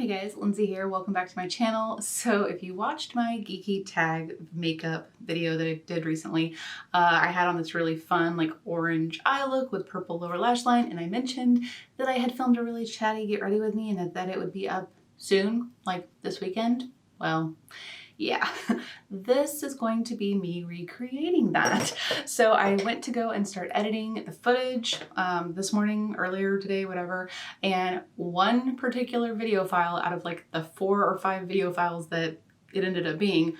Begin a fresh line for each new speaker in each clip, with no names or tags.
Hey guys, Lindsay here. Welcome back to my channel. So if you watched my geeky tag makeup video that I did recently, I had on this really fun like orange eye look with purple lower lash line, and I mentioned that I had filmed a really chatty get ready with me and that it would be up soon, like this weekend. Well, yeah, this is going to be me recreating that. So I went to go and start editing the footage this morning, earlier today, whatever, and one particular video file out of like the 4 or 5 video files that it ended up being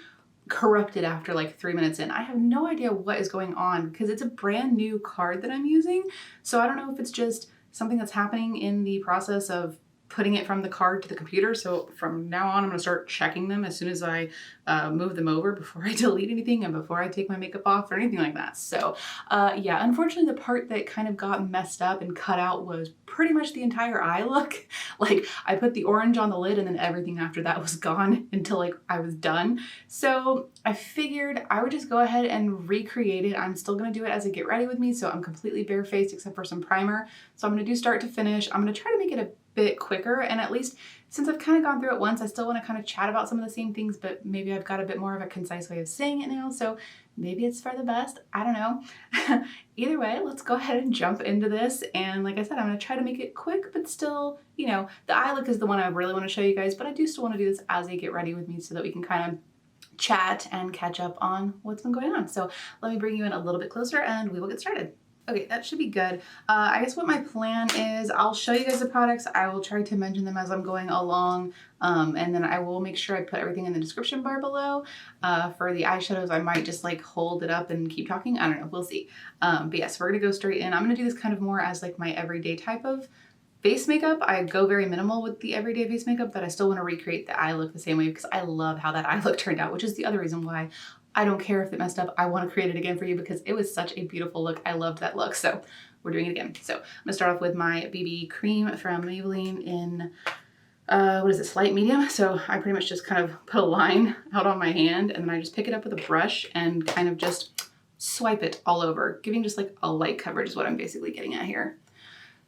corrupted after like 3 minutes in. I have no idea what is going on because it's a brand new card that I'm using. So I don't know if it's just something that's happening in the process of putting it from the card to the computer. So from now on, I'm gonna start checking them as soon as I move them over before I delete anything and before I take my makeup off or anything like that. So yeah, unfortunately the part that kind of got messed up and cut out was pretty much the entire eye look. Like I put the orange on the lid and then everything after that was gone until like I was done. So I figured I would just go ahead and recreate it. I'm still gonna do it as a get ready with me. So I'm completely barefaced except for some primer. So I'm gonna do start to finish. I'm gonna try to make it a bit quicker, and at least since I've kind of gone through it once, I still want to kind of chat about some of the same things, but maybe I've got a bit more of a concise way of saying it now, so maybe it's for the best. I don't know. Either way, let's go ahead and jump into this, and like I said, I'm going to try to make it quick, but still, you know, the eye look is the one I really want to show you guys, but I do still want to do this as a get ready with me so that we can kind of chat and catch up on what's been going on. So let me bring you in a little bit closer and we will get started. Okay, that should be good. I guess what my plan is, I'll show you guys the products. I will try to mention them as I'm going along, and then I will make sure I put everything in the description bar below. For the eyeshadows, I might just like hold it up and keep talking. I don't know, we'll see. But yes, we're gonna go straight in. I'm gonna do this kind of more as like my everyday type of face makeup. I go very minimal with the everyday face makeup, but I still want to recreate the eye look the same way because I love how that eye look turned out, which is the other reason why I don't care if it messed up. I want to create it again for you because it was such a beautiful look. I loved that look. So we're doing it again. So I'm gonna start off with my BB cream from Maybelline in, what is this, light medium? So I pretty much just kind of put a line out on my hand and then I just pick it up with a brush and kind of just swipe it all over, giving just like a light coverage is what I'm basically getting at here.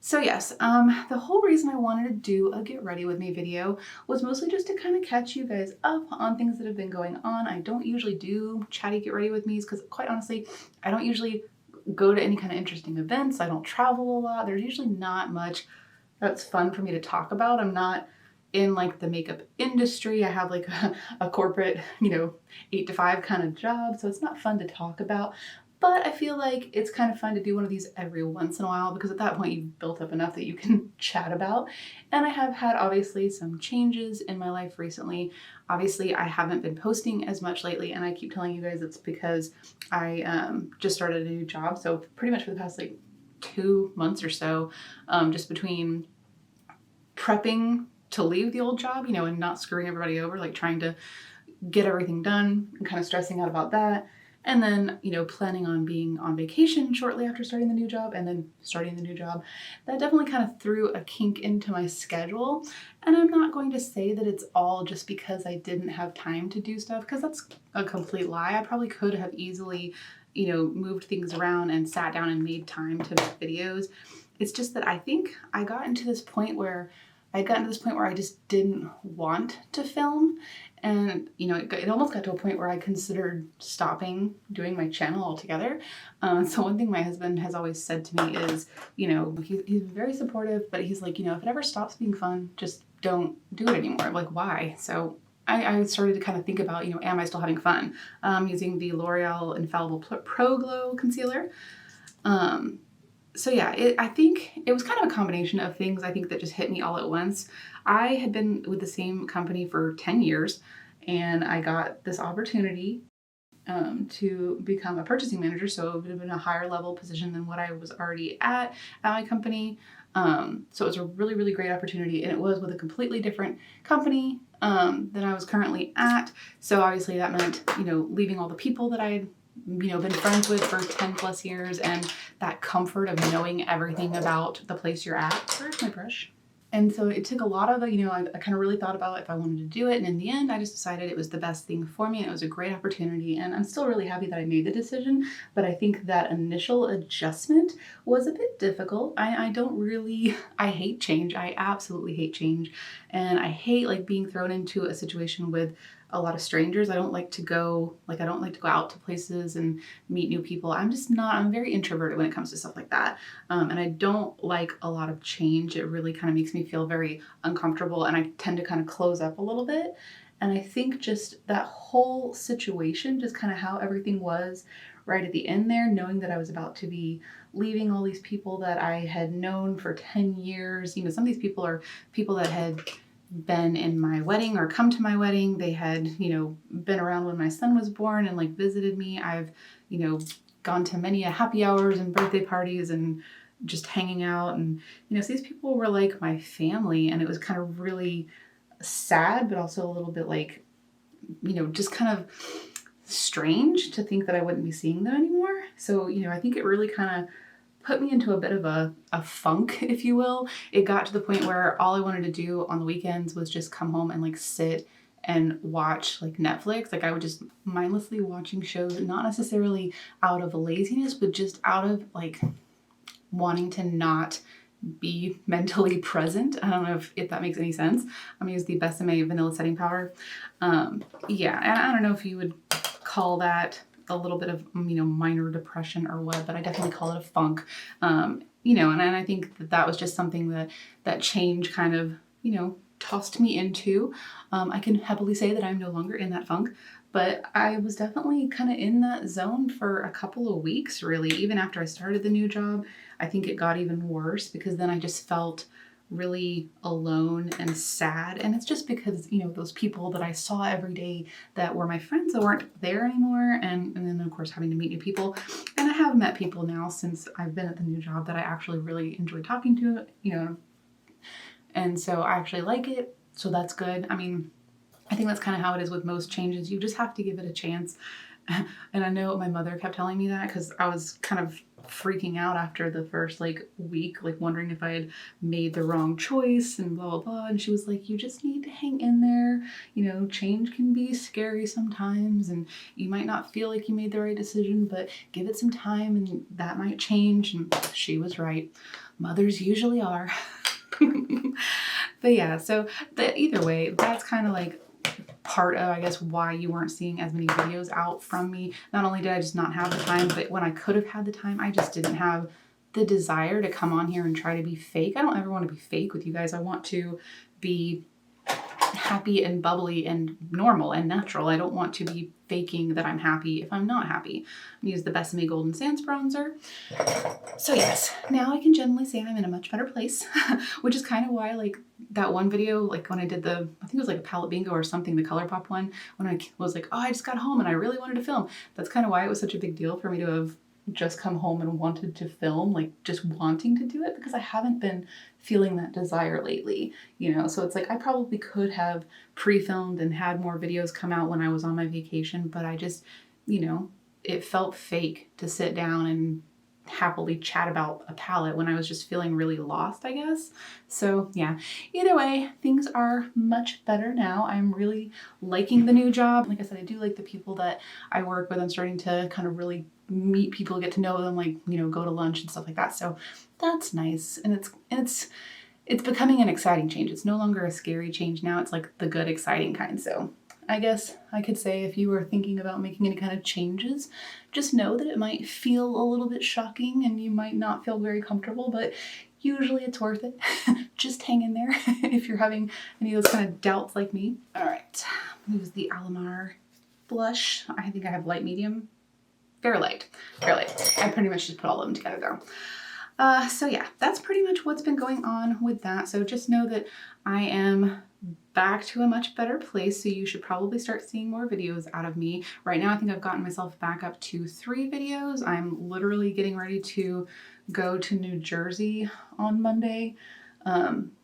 So yes, the whole reason I wanted to do a get ready with me video was mostly just to kind of catch you guys up on things that have been going on. I don't usually do chatty get ready with me's because quite honestly, I don't usually go to any kind of interesting events. I don't travel a lot. There's usually not much that's fun for me to talk about. I'm not in like the makeup industry. I have like a corporate, you know, 8 to 5 kind of job. So it's not fun to talk about. But I feel like it's kind of fun to do one of these every once in a while because at that point you've built up enough that you can chat about. And I have had obviously some changes in my life recently. Obviously I haven't been posting as much lately and I keep telling you guys it's because I just started a new job. So pretty much for the past like 2 months or so, just between prepping to leave the old job, you know, and not screwing everybody over, like trying to get everything done and kind of stressing out about that. And then, you know, planning on being on vacation shortly after starting the new job and then starting the new job. That definitely kind of threw a kink into my schedule. And I'm not going to say that it's all just because I didn't have time to do stuff, because that's a complete lie. I probably could have easily, you know, moved things around and sat down and made time to make videos. It's just that I think I got into this point where I just didn't want to film. And, you know, it almost got to a point where I considered stopping doing my channel altogether. So one thing my husband has always said to me is, you know, he's very supportive, but he's like, you know, if it ever stops being fun, just don't do it anymore. Like, why? So I started to kind of think about, you know, am I still having fun? Using the L'Oreal Infallible Pro Glow Concealer. So yeah, I think it was kind of a combination of things I think that just hit me all at once. I had been with the same company for 10 years and I got this opportunity to become a purchasing manager. So it would have been a higher level position than what I was already at my company. So it was a really, really great opportunity and it was with a completely different company than I was currently at. So obviously that meant, you know, leaving all the people that I had, you know, been friends with for 10 plus years and that comfort of knowing everything about the place you're at. Where's my brush? And so it took a lot of, you know, I kind of really thought about if I wanted to do it. And in the end, I just decided it was the best thing for me. And it was a great opportunity. And I'm still really happy that I made the decision. But I think that initial adjustment was a bit difficult. I don't really, I hate change. I absolutely hate change. And I hate like being thrown into a situation with a lot of strangers. I don't like to go, I don't like to go out to places and meet new people. I'm very introverted when it comes to stuff like that. And I don't like a lot of change. It really kind of makes me feel very uncomfortable, and I tend to kind of close up a little bit. And I think just that whole situation, just kind of how everything was right at the end there, knowing that I was about to be leaving all these people that I had known for 10 years. You know, some of these people are people that had been in my wedding or come to my wedding. They had, you know, been around when my son was born and like visited me. I've, you know, gone to many happy hours and birthday parties and just hanging out. And, you know, so these people were like my family, and it was kind of really sad, but also a little bit like, you know, just kind of strange to think that I wouldn't be seeing them anymore. So, you know, I think it really kind of put me into a bit of a funk, if you will. It got to the point where all I wanted to do on the weekends was just come home and like sit and watch like Netflix. Like I would just mindlessly watching shows, not necessarily out of laziness, but just out of like wanting to not be mentally present. I don't know if that makes any sense. I'm gonna use the Besame Vanilla setting powder. Yeah, and I don't know if you would call that a little bit of, you know, minor depression or what, but I definitely call it a funk. You know, and I think that was just something that change kind of, you know, tossed me into. I can happily say that I'm no longer in that funk, but I was definitely kind of in that zone for a couple of weeks, really. Even after I started the new job, I think it got even worse because then I just felt really alone and sad. And it's just because, you know, those people that I saw every day that were my friends that weren't there anymore. And then of course having to meet new people. And I have met people now since I've been at the new job that I actually really enjoy talking to, you know, and so I actually like it. So that's good. I mean, I think that's kind of how it is with most changes. You just have to give it a chance. And I know my mother kept telling me that because I was kind of freaking out after the first like week, like wondering if I had made the wrong choice and blah, blah, blah. And she was like, you just need to hang in there. You know, change can be scary sometimes and you might not feel like you made the right decision, but give it some time and that might change. And she was right. Mothers usually are. But yeah, so either way, that's kind of like part of, I guess, why you weren't seeing as many videos out from me. Not only did I just not have the time, but when I could have had the time, I just didn't have the desire to come on here and try to be fake. I don't ever want to be fake with you guys. I want to be happy and bubbly and normal and natural. I don't want to be faking that I'm happy if I'm not happy. I'm gonna use the Besame Golden Sands bronzer. So yes, now I can generally say I'm in a much better place, which is kind of why like that one video, like when I did I think it was like a palette bingo or something, the ColourPop one, when I was like, oh, I just got home and I really wanted to film. That's kind of why it was such a big deal for me to have just come home and wanted to film, like just wanting to do it, because I haven't been feeling that desire lately, you know? So it's like I probably could have pre-filmed and had more videos come out when I was on my vacation, but I just, you know, it felt fake to sit down and happily chat about a palette when I was just feeling really lost, I guess. So yeah, either way, things are much better now. I'm really liking the new job. Like I said, I do like the people that I work with. I'm starting to kind of really meet people, get to know them, like, you know, go to lunch and stuff like that. So that's nice. And it's becoming an exciting change. It's no longer a scary change now. It's like the good, exciting kind. So I guess I could say if you were thinking about making any kind of changes, just know that it might feel a little bit shocking and you might not feel very comfortable, but usually it's worth it. Just hang in there if you're having any of those kind of doubts like me. All right, I'm gonna use the Alamar blush. I think I have light medium. Very light, very light. I pretty much just put all of them together though. So yeah, that's pretty much what's been going on with that. So just know that I am back to a much better place, so you should probably start seeing more videos out of me. Right now I think I've gotten myself back up to 3 videos. I'm literally getting ready to go to New Jersey on Monday.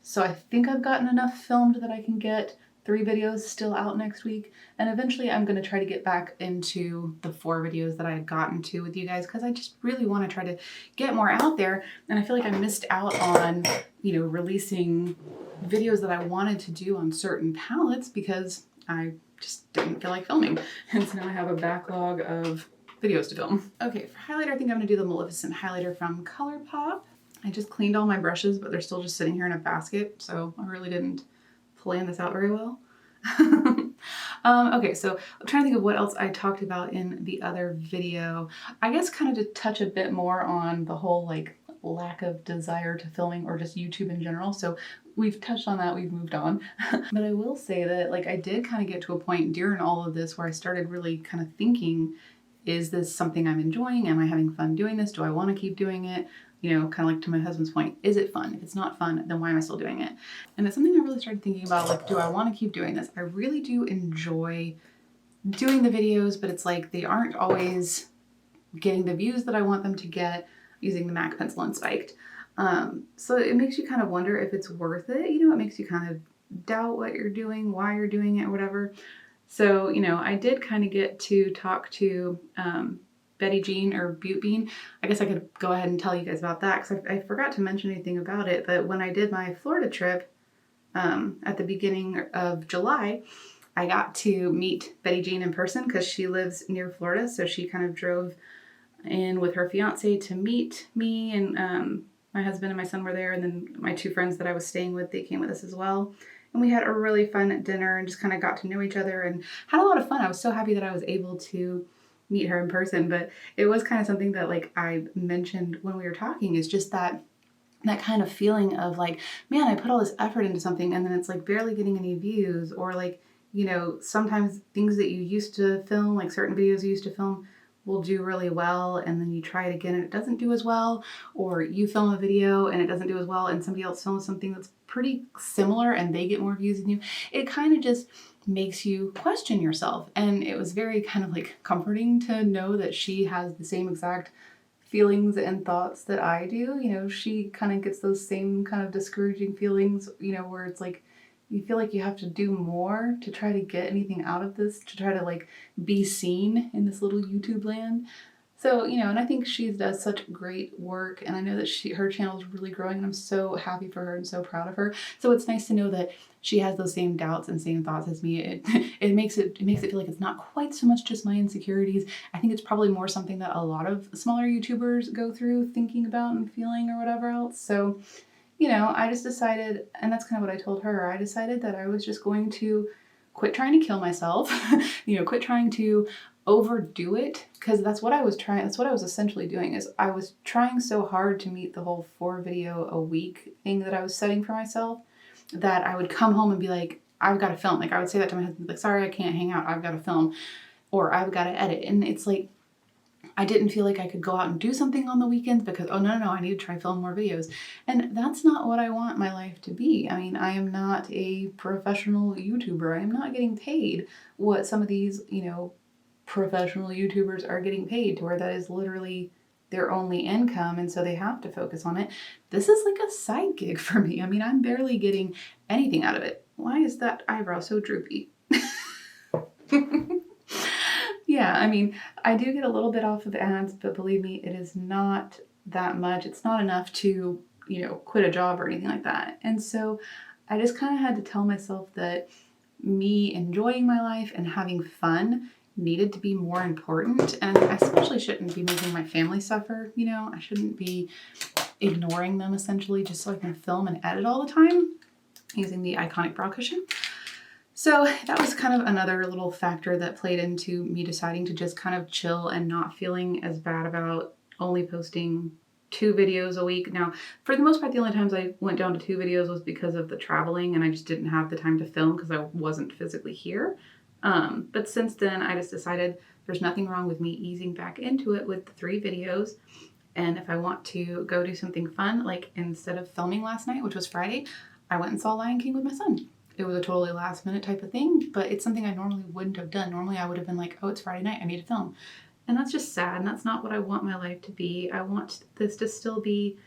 So I think I've gotten enough filmed that I can get 3 videos still out next week, and eventually I'm going to try to get back into the 4 videos that I had gotten to with you guys, because I just really want to try to get more out there, and I feel like I missed out on, you know, releasing videos that I wanted to do on certain palettes because I just didn't feel like filming, and so now I have a backlog of videos to film. Okay, for highlighter, I think I'm going to do the Maleficent highlighter from ColourPop. I just cleaned all my brushes, but they're still just sitting here in a basket, so I really didn't plan this out very well. Okay, so I'm trying to think of what else I talked about in the other video. I guess kind of to touch a bit more on the whole like lack of desire to filming or just YouTube in general. So we've touched on that, we've moved on. But I will say that like I did kind of get to a point during all of this where I started really kind of thinking, is this something I'm enjoying? Am I having fun doing this? Do I want to keep doing it? You know, kind of like to my husband's point, is it fun? If it's not fun, then why am I still doing it? And it's something I really started thinking about, like, do I want to keep doing this? I really do enjoy doing the videos, but it's like they aren't always getting the views that I want them to get using the MAC pencil and spiked. So it makes you kind of wonder if it's worth it. You know, it makes you kind of doubt what you're doing, why you're doing it, whatever. So, you know, I did kind of get to talk to Betty Jean or Butte Bean. I guess I could go ahead and tell you guys about that because I forgot to mention anything about it. But when I did my Florida trip at the beginning of July, I got to meet Betty Jean in person because she lives near Florida. So she kind of drove in with her fiance to meet me, and my husband and my son were there. And then my 2 friends that I was staying with, they came with us as well. And we had a really fun dinner and just kind of got to know each other and had a lot of fun. I was so happy that I was able to meet her in person, but it was kind of something that like I mentioned when we were talking, is just that kind of feeling of like, man, I put all this effort into something and then it's like barely getting any views, or like, you know, sometimes things that you used to film, like certain videos you used to film, will do really well, and then you try it again and it doesn't do as well, or you film a video and it doesn't do as well and somebody else films something that's pretty similar and they get more views than you. It kind of just makes you question yourself, and it was very kind of like comforting to know that she has the same exact feelings and thoughts that I do. You know, she kind of gets those same kind of discouraging feelings, you know, where it's like you feel like you have to do more to try to get anything out of this, to try to like be seen in this little YouTube land. So, you know, and I think she does such great work, and I know that her channel is really growing, and I'm so happy for her and so proud of her. So it's nice to know that she has those same doubts and same thoughts as me. It makes it feel like it's not quite so much just my insecurities. I think it's probably more something that a lot of smaller YouTubers go through, thinking about and feeling or whatever else. So, you know, I just decided, and that's kind of what I told her, I decided that I was just going to quit trying to kill myself, you know, quit trying to overdo it, because that's what I was essentially doing, is I was trying so hard to meet the whole 4 video a week thing that I was setting for myself, that I would come home and be like, I've got to film. Like I would say that to my husband, like, sorry, I can't hang out, I've got to film, or I've got to edit. And it's like, I didn't feel like I could go out and do something on the weekends because, oh no, I need to try film more videos. And that's not what I want my life to be. I mean, I am not a professional YouTuber. I am not getting paid what some of these, you know, professional YouTubers are getting paid, to where that is literally their only income, and so they have to focus on it. This is like a side gig for me. I mean, I'm barely getting anything out of it. Why is that eyebrow so droopy? Yeah, I mean, I do get a little bit off of ads, but believe me, it is not that much. It's not enough to, you know, quit a job or anything like that. And so I just kind of had to tell myself that me enjoying my life and having fun needed to be more important, and I especially shouldn't be making my family suffer. You know, I shouldn't be ignoring them essentially just so I can film and edit all the time using the iconic brow cushion. So that was kind of another little factor that played into me deciding to just kind of chill and not feeling as bad about only posting 2 videos a week. Now, for the most part, the only times I went down to 2 videos was because of the traveling, and I just didn't have the time to film because I wasn't physically here. But since then, I just decided there's nothing wrong with me easing back into it with the 3 videos. And if I want to go do something fun, like instead of filming last night, which was Friday, I went and saw Lion King with my son. It was a totally last minute type of thing, but it's something I normally wouldn't have done. Normally I would have been like, oh, it's Friday night, I need to film. And that's just sad, and that's not what I want my life to be. I want this to still be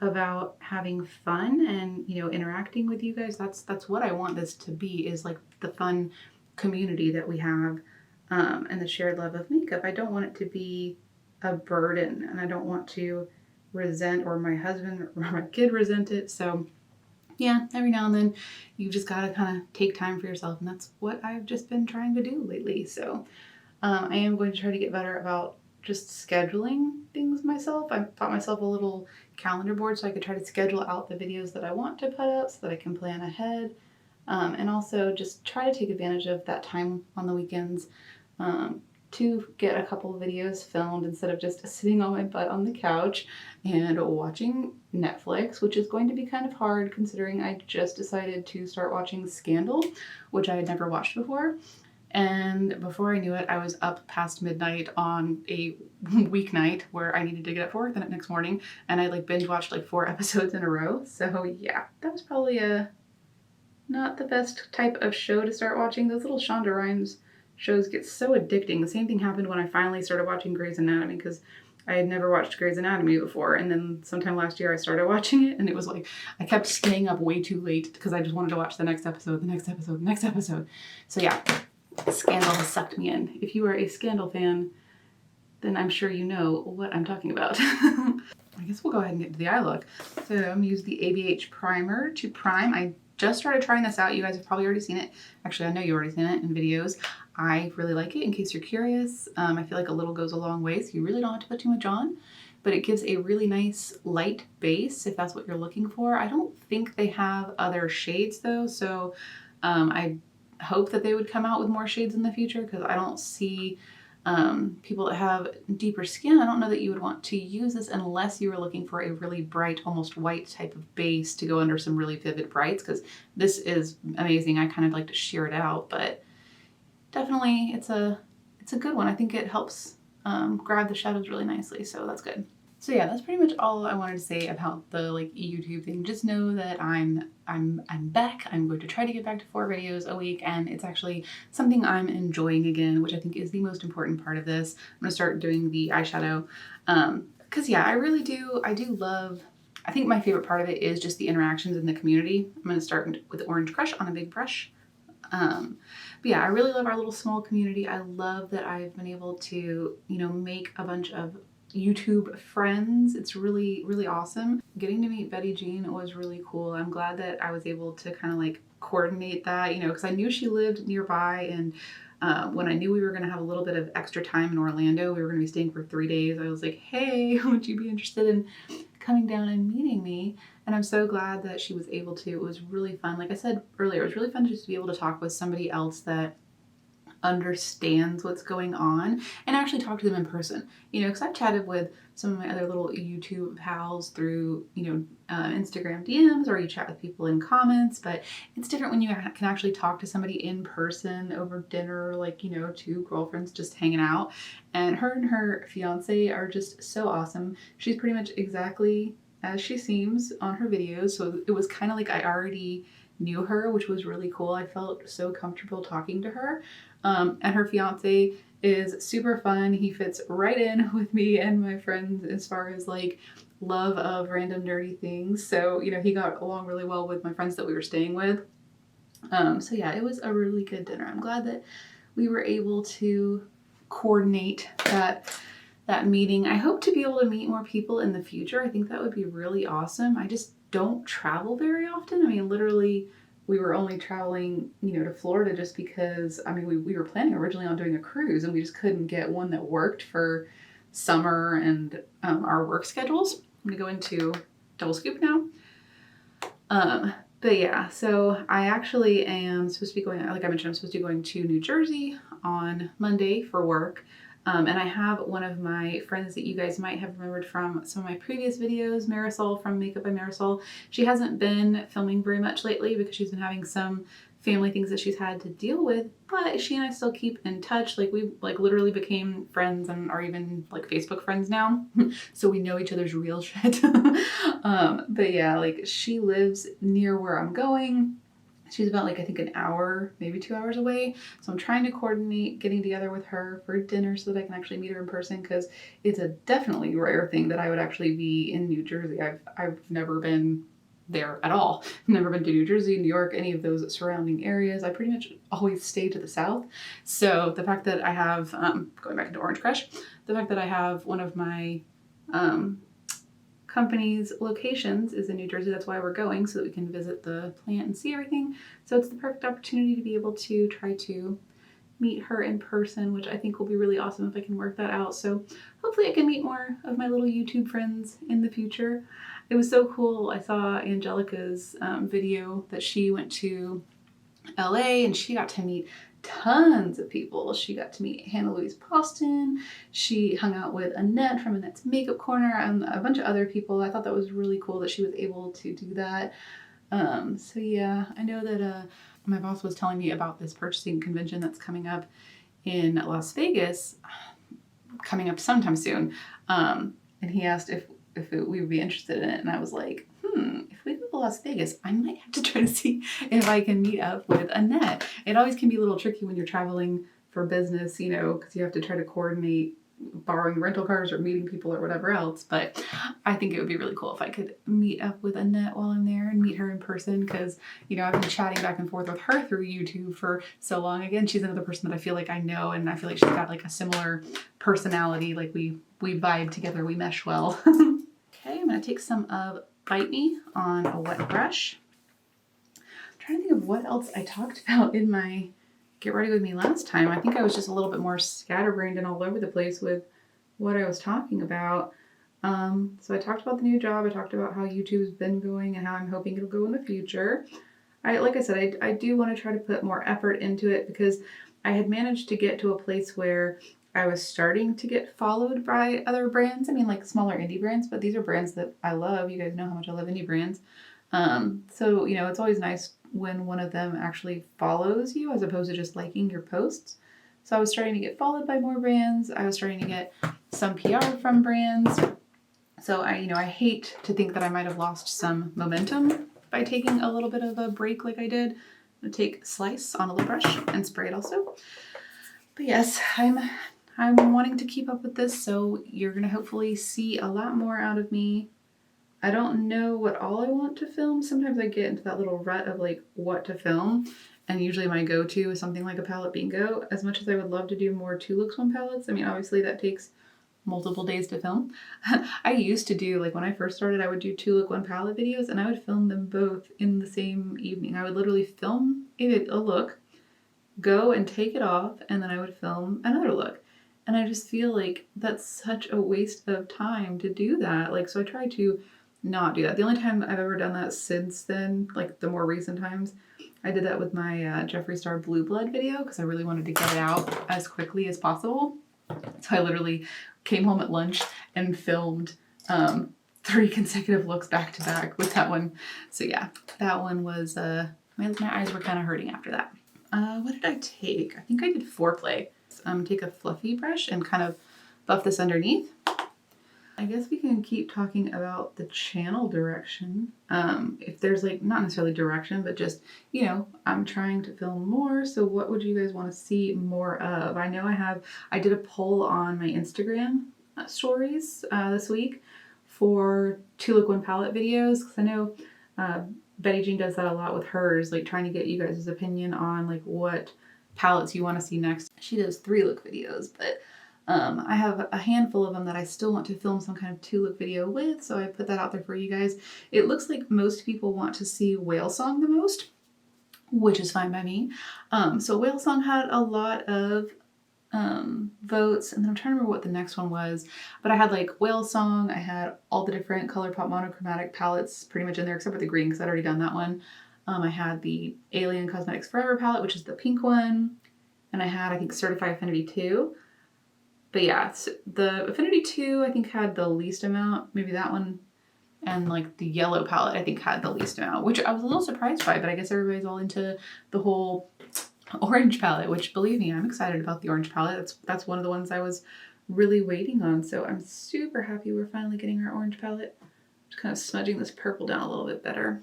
about having fun and, you know, interacting with you guys. That's what I want this to be, is like the fun community that we have, and the shared love of makeup. I don't want it to be a burden, and I don't want to resent, or my husband or my kid resent it. So yeah, every now and then you just gotta kind of take time for yourself, and that's what I've just been trying to do lately. So I am going to try to get better about just scheduling things myself. I bought myself a little calendar board so I could try to schedule out the videos that I want to put up so that I can plan ahead. And also just try to take advantage of that time on the weekends to get a couple of videos filmed instead of just sitting on my butt on the couch and watching Netflix, which is going to be kind of hard considering I just decided to start watching Scandal, which I had never watched before. And before I knew it, I was up past midnight on a weeknight where I needed to get up for work the next morning, and I like binge watched like 4 episodes in a row. So yeah, that was probably not the best type of show to start watching. Those little Shonda Rhimes shows get so addicting. The same thing happened when I finally started watching Grey's Anatomy, because I had never watched Grey's Anatomy before, and then sometime last year I started watching it, and it was like I kept staying up way too late because I just wanted to watch the next episode, the next episode, the next episode. So yeah, Scandal has sucked me in. If you are a Scandal fan, then I'm sure you know what I'm talking about. I guess we'll go ahead and get to the eye look. So I'm going to use the ABH primer to prime. I just started trying this out. You guys have probably already seen it. Actually, I know you already seen it in videos. I really like it, in case you're curious. I feel like a little goes a long way, so you really don't have to put too much on. But it gives a really nice light base if that's what you're looking for. I don't think they have other shades though, so I hope that they would come out with more shades in the future, because I don't see people that have deeper skin. I don't know that you would want to use this unless you were looking for a really bright, almost white type of base to go under some really vivid brights, because this is amazing. I kind of like to sheer it out, but definitely it's a good one. I think it helps grab the shadows really nicely, so that's good. So yeah, that's pretty much all I wanted to say about the like YouTube thing. Just know that I'm back. I'm going to try to get back to 4 videos a week, and it's actually something I'm enjoying again, which I think is the most important part of this. I'm gonna start doing the eyeshadow, because yeah, I do love, I think my favorite part of it is just the interactions in the community. I'm gonna start with Orange Crush on a big brush. But yeah, I really love our little small community. I love that I've been able to, you know, make a bunch of YouTube friends. It's really, really awesome. Getting to meet Betty Jean was really cool. I'm glad that I was able to kind of like coordinate that, you know, because I knew she lived nearby, and when I knew we were going to have a little bit of extra time in Orlando, we were going to be staying for 3 days, I was like, hey, would you be interested in coming down and meeting me? And I'm so glad that she was able to. It was really fun. Like I said earlier, it was really fun just to be able to talk with somebody else that understands what's going on and actually talk to them in person, you know, because I've chatted with some of my other little YouTube pals through, you know, Instagram DMs, or you chat with people in comments, but it's different when you can actually talk to somebody in person over dinner, like, you know, 2 girlfriends just hanging out. And her fiance are just so awesome. She's pretty much exactly as she seems on her videos, so it was kind of like I already knew her, which was really cool. I felt so comfortable talking to her. And her fiance is super fun. He fits right in with me and my friends as far as like love of random nerdy things. So, you know, he got along really well with my friends that we were staying with. So yeah, it was a really good dinner. I'm glad that we were able to coordinate that meeting. I hope to be able to meet more people in the future. I think that would be really awesome. I just don't travel very often. I mean, literally, we were only traveling, you know, to Florida just because, I mean, we were planning originally on doing a cruise, and we just couldn't get one that worked for summer and our work schedules. I'm gonna go into double scoop now. But yeah, so I actually am supposed to be going, like I mentioned, I'm supposed to be going to New Jersey on Monday for work. And I have one of my friends that you guys might have remembered from some of my previous videos, Marisol from Makeup by Marisol. She hasn't been filming very much lately because she's been having some family things that she's had to deal with, but she and I still keep in touch. Like we like literally became friends and are even like Facebook friends now. So we know each other's real shit. But yeah, like she lives near where I'm going. She's about like, I think an hour, maybe 2 hours away. So I'm trying to coordinate getting together with her for dinner so that I can actually meet her in person, because it's a definitely rare thing that I would actually be in New Jersey. I've never been there at all. Never been to New Jersey, New York, any of those surrounding areas. I pretty much always stay to the south. So the fact that I have, going back into Orange Crush, the fact that I have one of my company's locations is in New Jersey. That's why we're going, so that we can visit the plant and see everything. So it's the perfect opportunity to be able to try to meet her in person, which I think will be really awesome if I can work that out. So hopefully I can meet more of my little YouTube friends in the future. It was so cool. I saw Angelica's video that she went to LA and she got to meet tons of people. She got to meet Hannah Louise Poston. She hung out with Annette from Annette's Makeup Corner and a bunch of other people. I thought that was really cool that she was able to do that. So yeah, I know that my boss was telling me about this purchasing convention that's coming up in Las Vegas, coming up sometime soon. And he asked if we would be interested in it, and I was like, if we go to Las Vegas, I might have to try to see if I can meet up with Annette. It always can be a little tricky when you're traveling for business, you know, because you have to try to coordinate borrowing rental cars or meeting people or whatever else. But I think it would be really cool if I could meet up with Annette while I'm there and meet her in person, because, you know, I've been chatting back and forth with her through YouTube for so long. Again, she's another person that I feel like I know, and I feel like she's got like a similar personality. Like we vibe together, we mesh well. Okay, I'm going to take some of Bite Me on a wet brush. I'm trying to think of what else I talked about in my Get Ready With Me last time. I think I was just a little bit more scatterbrained and all over the place with what I was talking about. So I talked about the new job. I talked about how YouTube's been going and how I'm hoping it'll go in the future. Like I said, I do want to try to put more effort into it, because I had managed to get to a place where I was starting to get followed by other brands. I mean, like smaller indie brands, but these are brands that I love. You guys know how much I love indie brands. So, you know, it's always nice when one of them actually follows you as opposed to just liking your posts. So I was starting to get followed by more brands. I was starting to get some PR from brands. So I hate to think that I might have lost some momentum by taking a little bit of a break like I did. I'm gonna take Slice on a lip brush and spray it also. But yes, I'm wanting to keep up with this, so you're gonna hopefully see a lot more out of me. I don't know what all I want to film. Sometimes I get into that little rut of like what to film, and usually my go-to is something like a palette bingo. As much as I would love to do more 2 looks 1 palettes, I mean, obviously that takes multiple days to film. I used to do, like when I first started, I would do 2 look 1 palette videos, and I would film them both in the same evening. I would literally film a look, go and take it off, and then I would film another look. And I just feel like that's such a waste of time to do that. Like, so I try to not do that. The only time I've ever done that since then, like the more recent times, I did that with my Jeffree Star Blue Blood video, because I really wanted to get it out as quickly as possible. So I literally came home at lunch and filmed 3 consecutive looks back to back with that one. So yeah, that one was, my eyes were kind of hurting after that. What did I take? I think I did Foreplay. Take a fluffy brush and kind of buff this underneath. I guess we can keep talking about the channel direction. If there's like, not necessarily direction, but just, you know, I'm trying to film more. So what would you guys want to see more of? I know I did a poll on my Instagram stories this week for 2 look 1 palette videos, because I know Betty Jean does that a lot with hers, like trying to get you guys' opinion on like what palettes you want to see next. She does 3 look videos, but I have a handful of them that I still want to film some kind of 2 look video with, so I put that out there for you guys. It looks like most people want to see Whale Song the most, which is fine by me. So Whale Song had a lot of votes, and then I'm trying to remember what the next one was, but I had like Whale Song, I had all the different ColourPop monochromatic palettes pretty much in there except for the green, because I'd already done that one. I had the Alien Cosmetics Forever palette, which is the pink one, and I had, I think, Certified Affinity 2. But yeah, so the Affinity 2 I think had the least amount, maybe that one, and like the yellow palette I think had the least amount, which I was a little surprised by, but I guess everybody's all into the whole orange palette, which, believe me, I'm excited about the orange palette. That's one of the ones I was really waiting on, so I'm super happy we're finally getting our orange palette. Just kind of smudging this purple down a little bit better.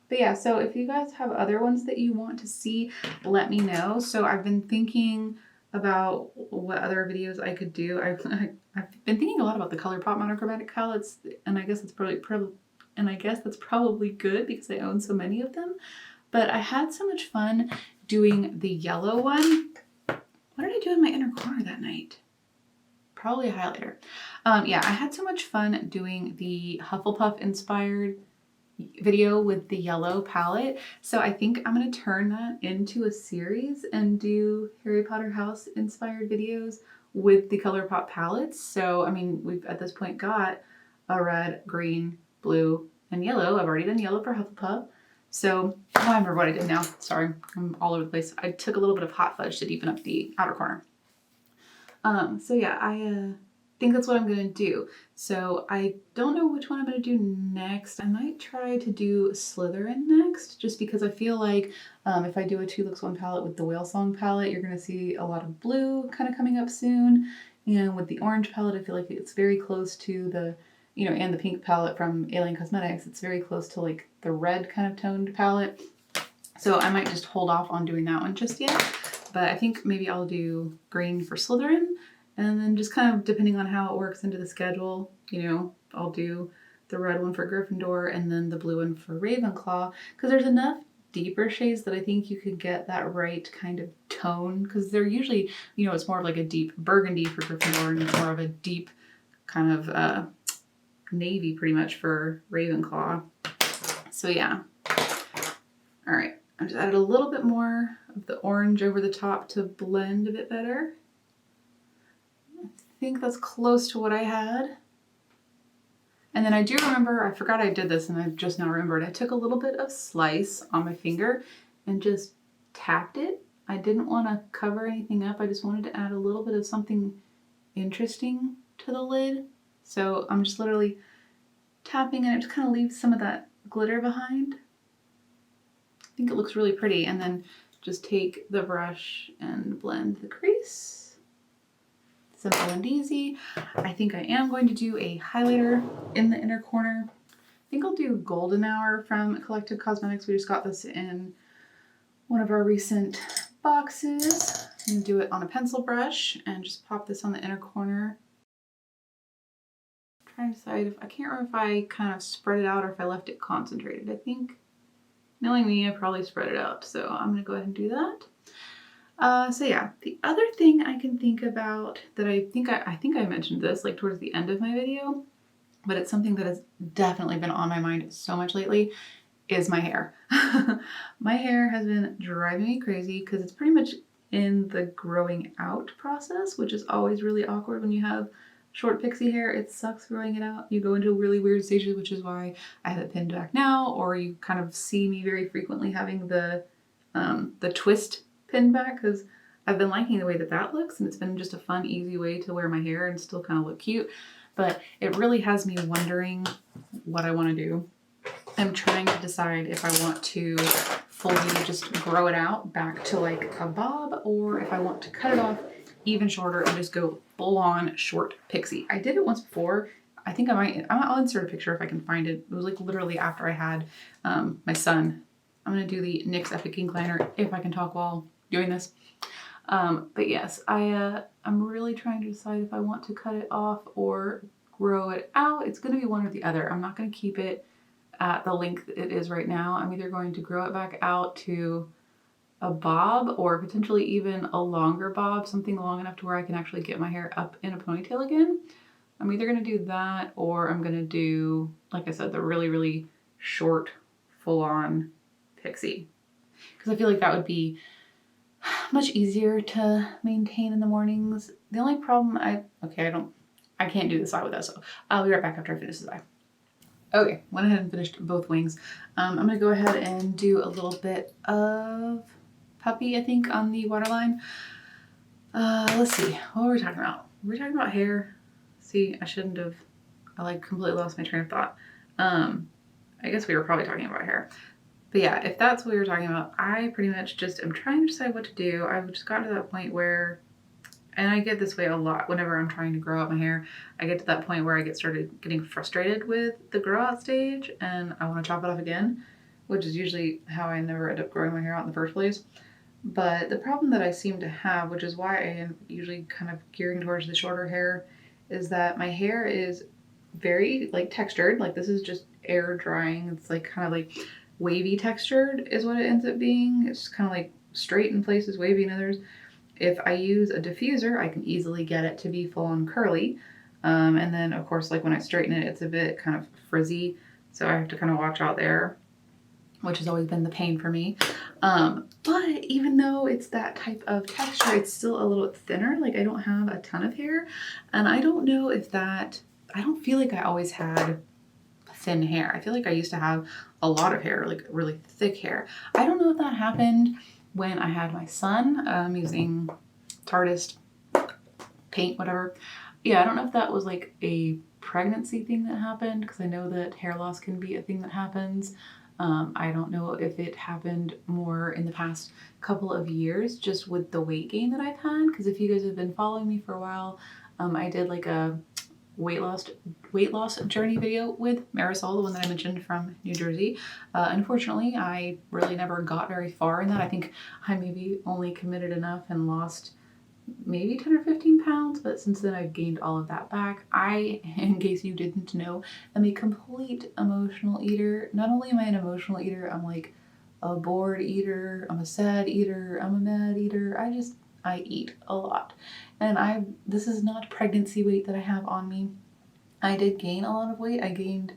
But yeah, so if you guys have other ones that you want to see, let me know. So I've been thinking about what other videos I could do. I've been thinking a lot about the ColourPop monochromatic palettes, and I guess it's that's probably good because I own so many of them. But I had so much fun doing the yellow one. What did I do in my inner corner that night? Probably a highlighter. Yeah, I had so much fun doing the Hufflepuff inspired video with the yellow palette. So I think I'm going to turn that into a series and do Harry Potter house inspired videos with the ColourPop palettes. So, I mean, we've at this point got a red, green, blue, and yellow. I've already done yellow for Hufflepuff. So, oh, I remember what I did now. Sorry, I'm all over the place. I took a little bit of hot fudge to deepen up the outer corner. So yeah, I think that's what I'm going to do. So I don't know which one I'm going to do next. I might try to do Slytherin next, just because I feel like if I do a 2 Looks 1 palette with the Whale Song palette, you're going to see a lot of blue kind of coming up soon. And with the orange palette, I feel like it's very close to the, you know, and the pink palette from Alien Cosmetics, it's very close to like the red kind of toned palette. So I might just hold off on doing that one just yet. But I think maybe I'll do green for Slytherin, and then just kind of depending on how it works into the schedule, you know, I'll do the red one for Gryffindor and then the blue one for Ravenclaw, because there's enough deeper shades that I think you could get that right kind of tone, because they're usually, you know, it's more of like a deep burgundy for Gryffindor and more of a deep kind of navy pretty much for Ravenclaw. So yeah. All right. I just added a little bit more of the orange over the top to blend a bit better. I think that's close to what I had. And then I do remember, I forgot I did this and I just now remembered, I took a little bit of Slice on my finger and just tapped it. I didn't want to cover anything up. I just wanted to add a little bit of something interesting to the lid. So I'm just literally tapping and it just kind of leaves some of that glitter behind. I think it looks really pretty, and then just take the brush and blend the crease. Simple and easy. I think I am going to do a highlighter in the inner corner. I think I'll do Golden Hour from Collective Cosmetics. We just got this in one of our recent boxes. I'm going to do it on a pencil brush and just pop this on the inner corner. I'm trying to decide if, I can't remember if I kind of spread it out or if I left it concentrated. I think, knowing me, I probably spread it out, so I'm going to go ahead and do that. So yeah, the other thing I can think about that I think I mentioned this like towards the end of my video, but it's something that has definitely been on my mind so much lately, is my hair. My hair has been driving me crazy because it's pretty much in the growing out process, which is always really awkward when you have short pixie hair. It sucks growing it out. You go into really weird stages, which is why I have it pinned back now, or you kind of see me very frequently having the twist pinned back, because I've been liking the way that that looks, and it's been just a fun, easy way to wear my hair and still kind of look cute. But it really has me wondering what I want to do. I'm trying to decide if I want to fully just grow it out back to like a bob, or if I want to cut it off even shorter and just go full on short pixie. I did it once before. I think I'll insert a picture if I can find it. It was like literally after I had my son. I'm gonna do the NYX Epic Ink liner if I can talk while doing this. But yes, I'm really trying to decide if I want to cut it off or grow it out. It's gonna be one or the other. I'm not gonna keep it at the length it is right now. I'm either going to grow it back out to a bob, or potentially even a longer bob, something long enough to where I can actually get my hair up in a ponytail again. I'm either going to do that, or I'm going to do, like I said, the really, really short, full-on pixie. Because I feel like that would be much easier to maintain in the mornings. The only problem I can't do this eye with that, so I'll be right back after I finish this eye. Okay, went ahead and finished both wings. I'm going to go ahead and do a little bit of Puppy, I think, on the waterline. Let's see, what were we talking about? Were we talking about hair? See, I like completely lost my train of thought. I guess we were probably talking about hair. But yeah, if that's what we were talking about, I pretty much just am trying to decide what to do. I've just gotten to that point where, and I get this way a lot whenever I'm trying to grow out my hair, I get to that point where I started getting frustrated with the grow out stage and I want to chop it off again. which is usually how I never end up growing my hair out in the first place. But the problem that I seem to have, which is why I am usually kind of gearing towards the shorter hair, is that my hair is very like textured. Like this is just air drying. It's like kind of like wavy textured is what it ends up being. It's kind of like straight in places, wavy in others. If I use a diffuser, I can easily get it to be full on curly. And then of course, like when I straighten it, it's a bit kind of frizzy. So I have to kind of watch out there, which has always been the pain for me. But even though it's that type of texture, it's still a little thinner. Like I don't have a ton of hair, and I don't know if that, I don't feel like I always had thin hair. I feel like I used to have a lot of hair, like really thick hair. I don't know if that happened when I had my son, using Tartiest paint, whatever. Yeah, I don't know if that was like a pregnancy thing that happened, because I know that hair loss can be a thing that happens. I don't know if it happened more in the past couple of years just with the weight gain that I've had, because if you guys have been following me for a while, I did like a weight loss journey video with Marisol, the one that I mentioned from New Jersey. Unfortunately, I really never got very far in that. I think I maybe only committed enough and lost maybe 10 or 15 pounds, but since then I've gained all of that back. I, in case you didn't know, am a complete emotional eater. Not only am I an emotional eater, I'm like a bored eater, I'm a sad eater, I'm a mad eater. I eat a lot. And this is not pregnancy weight that I have on me. I did gain a lot of weight. I gained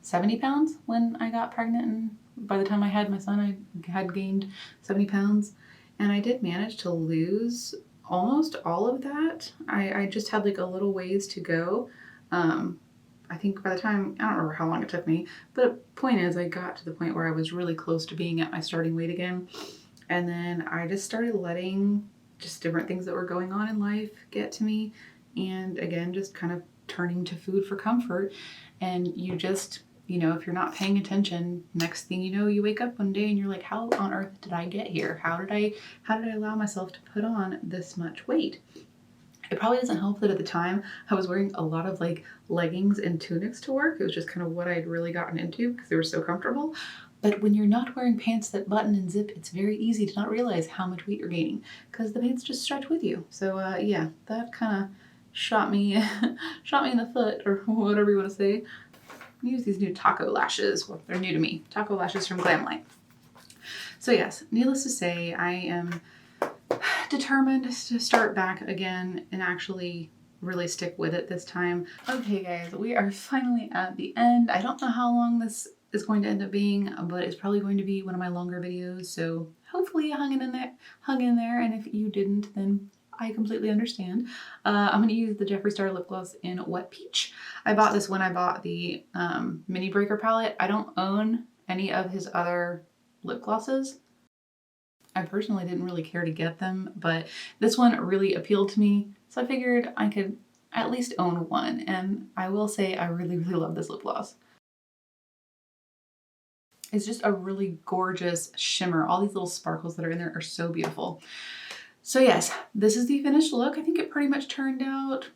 70 pounds when I got pregnant, and by the time I had my son, I had gained 70 pounds. And I did manage to lose almost all of that. I just had like a little ways to go. I think by the time, I don't remember how long it took me, but the point is I got to the point where I was really close to being at my starting weight again. And then I just started letting just different things that were going on in life get to me. And again, just kind of turning to food for comfort. And you just, you know, if you're not paying attention, next thing you know, you wake up one day and you're like, how on earth did I get here? How did I allow myself to put on this much weight? It probably doesn't help that at the time I was wearing a lot of like leggings and tunics to work. It was just kind of what I'd really gotten into because they were so comfortable. But when you're not wearing pants that button and zip, it's very easy to not realize how much weight you're gaining because the pants just stretch with you. So yeah, that kind of shot me in the foot, or whatever you want to say. Use these new taco lashes. Well, they're new to me. Taco lashes from Glamlite. So yes, needless to say, I am determined to start back again and actually really stick with it this time. Okay guys, we are finally at the end. I don't know how long this is going to end up being, but it's probably going to be one of my longer videos. So hopefully you hung in there. And if you didn't, then I completely understand. I'm going to use the Jeffree Star lip gloss in Wet Peach. I bought this when I bought the Mini Breaker palette. I don't own any of his other lip glosses. I personally didn't really care to get them, but this one really appealed to me. So I figured I could at least own one. And I will say I really, really love this lip gloss. It's just a really gorgeous shimmer. All these little sparkles that are in there are so beautiful. So yes, this is the finished look. I think it pretty much turned out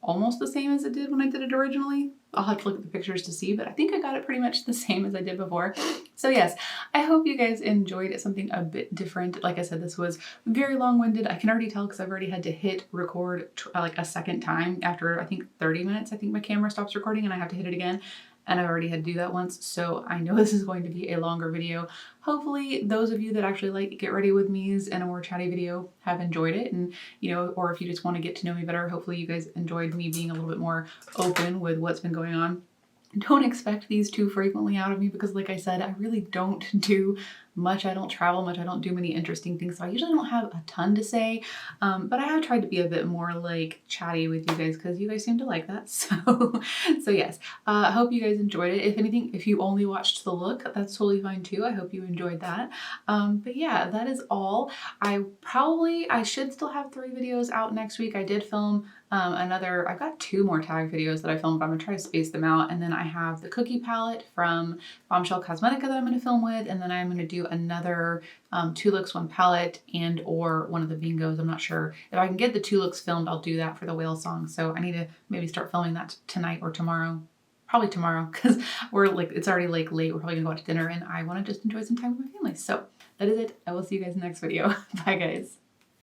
almost the same as it did when I did it originally. I'll have to look at the pictures to see, but I think I got it pretty much the same as I did before. So yes, I hope you guys enjoyed something a bit different. Like I said, this was very long-winded. I can already tell because I've already had to hit record like a second time after I think 30 minutes. I think my camera stops recording and I have to hit it again. And I've already had to do that once, so I know this is going to be a longer video. Hopefully those of you that actually like Get Ready With Me's and a more chatty video have enjoyed it, and you know, or if you just want to get to know me better, hopefully you guys enjoyed me being a little bit more open with what's been going on. Don't expect these too frequently out of me because like I said, I really don't do much. I don't travel much. I don't do many interesting things. So I usually don't have a ton to say, but I have tried to be a bit more like chatty with you guys because you guys seem to like that. So yes, I hope you guys enjoyed it. If anything, if you only watched the look, that's totally fine too. I hope you enjoyed that. But yeah, that is all. I should still have 3 videos out next week. I did film I've got 2 more tag videos that I filmed, but I'm gonna try to space them out. And then I have the cookie palette from Bombshell Cosmetica that I'm gonna film with, and then I'm gonna do another 2 looks 1 palette and or one of the bingos. I'm not sure. If I can get the 2 looks filmed, I'll do that for the whale song. So I need to maybe start filming that tonight or tomorrow. probably tomorrow because we're like, it's already like late. We're probably gonna go out to dinner and I want to just enjoy some time with my family. So that is it. I will see you guys in the next video. Bye guys.